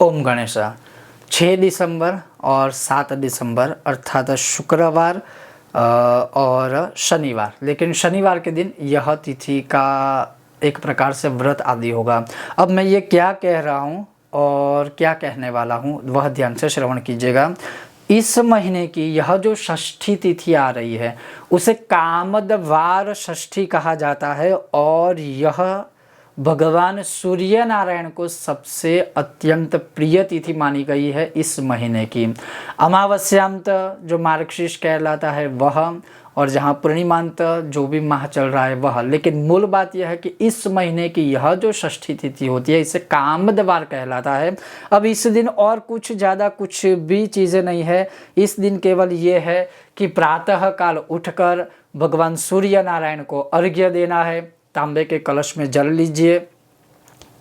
ओम गणेश। 6 दिसंबर और 7 दिसंबर अर्थात शुक्रवार और शनिवार, लेकिन शनिवार के दिन यह तिथि का एक प्रकार से व्रत आदि होगा। अब मैं ये क्या कह रहा हूँ और क्या कहने वाला हूँ वह ध्यान से श्रवण कीजिएगा। इस महीने की यह जो षष्ठी तिथि आ रही है उसे कामदवार षष्ठी कहा जाता है और यह भगवान सूर्य नारायण को सबसे अत्यंत प्रिय तिथि मानी गई है इस महीने की। अमावस्यांत जो मार्गशीर्ष कहलाता है वह, और जहाँ पूर्णिमांत जो भी माह चल रहा है वह, लेकिन मूल बात यह है कि इस महीने की यह जो षष्ठी तिथि होती है इसे कामदवार कहलाता है। अब इस दिन और कुछ ज़्यादा कुछ भी चीज़ें नहीं है, इस दिन केवल ये है कि प्रातः काल उठकर भगवान सूर्य नारायण को अर्घ्य देना है। तांबे के कलश में जल लीजिए,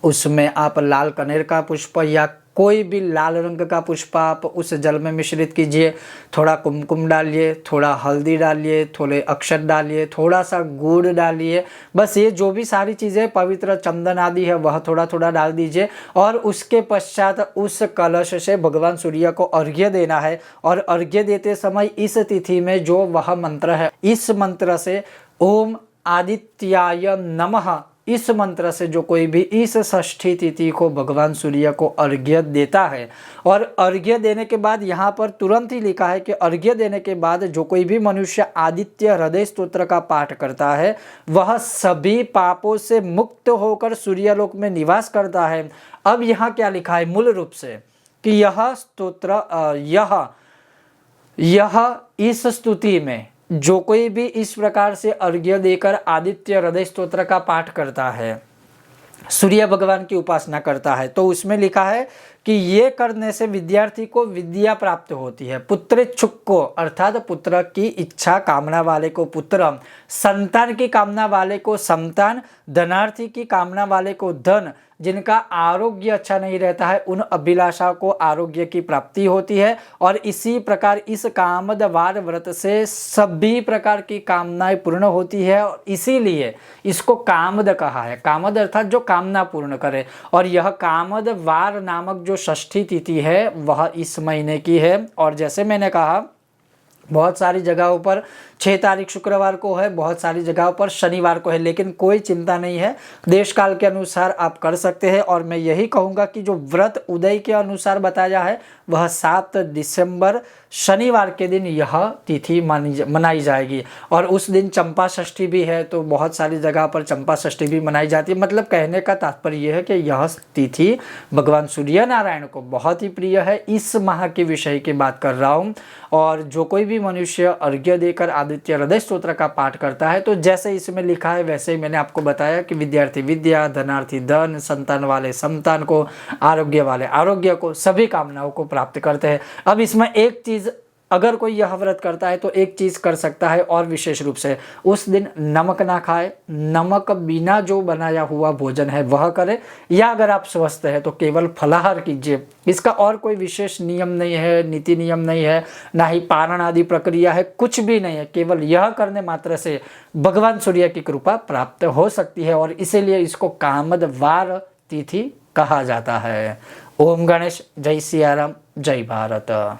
उसमें आप लाल कनेर का पुष्प या कोई भी लाल रंग का पुष्प आप उस जल में मिश्रित कीजिए। थोड़ा कुमकुम डालिए, थोड़ा हल्दी डालिए, थोड़े अक्षत डालिए, थोड़ा सा गुड़ डालिए। बस ये जो भी सारी चीज़ें पवित्र चंदन आदि है वह थोड़ा थोड़ा डाल दीजिए और उसके पश्चात उस कलश से भगवान सूर्य को अर्घ्य देना है। और अर्घ्य देते समय इस तिथि में जो वह मंत्र है, इस मंत्र से ओम आदित्याय नमः, इस मंत्र से जो कोई भी इस षष्ठी तिथि को भगवान सूर्य को अर्घ्य देता है, और अर्घ्य देने के बाद यहाँ पर तुरंत ही लिखा है कि अर्घ्य देने के बाद जो कोई भी मनुष्य आदित्य हृदय स्तोत्र का पाठ करता है वह सभी पापों से मुक्त होकर सूर्यलोक में निवास करता है। अब यहाँ क्या लिखा है मूल रूप से कि यह स्तोत्र यह इस स्तुति में जो कोई भी इस प्रकार से अर्घ्य देकर आदित्य हृदय स्तोत्र का पाठ करता है, सूर्य भगवान की उपासना करता है, तो उसमें लिखा है कि ये करने से विद्यार्थी को विद्या प्राप्त होती है। पुत्र इच्छुक को अर्थात पुत्र की इच्छा कामना वाले को पुत्र, संतान की कामना वाले को संतान, धनार्थी की कामना वाले को धन, जिनका आरोग्य अच्छा नहीं रहता है उन अभिलाषा को आरोग्य की प्राप्ति होती है। और इसी प्रकार इस कामदवार व्रत से सभी प्रकार की कामनाएं पूर्ण होती है और इसीलिए इसको कामद कहा है। कामद अर्थात जो कामना पूर्ण करे। और यह कामदवार नामक जो षष्ठी तिथि है वह इस महीने की है। और जैसे मैंने कहा बहुत सारी जगहों पर 6 तारीख शुक्रवार को है, बहुत सारी जगहों पर शनिवार को है, लेकिन कोई चिंता नहीं है, देश काल के अनुसार आप कर सकते हैं। और मैं यही कहूँगा कि जो व्रत उदय के अनुसार बताया है वह 7 दिसंबर शनिवार के दिन यह तिथि मनाई जाएगी। और उस दिन चंपा षष्ठी भी है, तो बहुत सारी जगह पर चंपा षष्ठी भी मनाई जाती है। मतलब कहने का तात्पर्य यह है कि यह तिथि भगवान सूर्य नारायण को बहुत ही प्रिय है। इस माह के विषय की बात कर रहा हूँ। और जो कोई भी मनुष्य अर्घ्य देकर आदित्य हृदय स्तोत्र का पाठ करता है, तो जैसे इसमें लिखा है वैसे ही मैंने आपको बताया कि विद्यार्थी विद्या, धनार्थी धन, संतान वाले संतान को, आरोग्य वाले आरोग्य को, सभी कामनाओं को प्राप्त करते हैं। अब इसमें एक चीज़, अगर कोई यह व्रत करता है तो एक चीज़ कर सकता है और विशेष रूप से उस दिन नमक ना खाए, नमक बिना जो बनाया हुआ भोजन है वह करे, या अगर आप स्वस्थ है तो केवल फलाहार कीजिए। इसका और कोई विशेष नियम नहीं है, नीति नियम नहीं है, ना ही पारण आदि प्रक्रिया है, कुछ भी नहीं है। केवल यह करने मात्र से भगवान सूर्य की कृपा प्राप्त हो सकती है और इसीलिए इसको कामदवार तिथि कहा जाता है। ओम गणेश, जय सियाराम, जय भारत।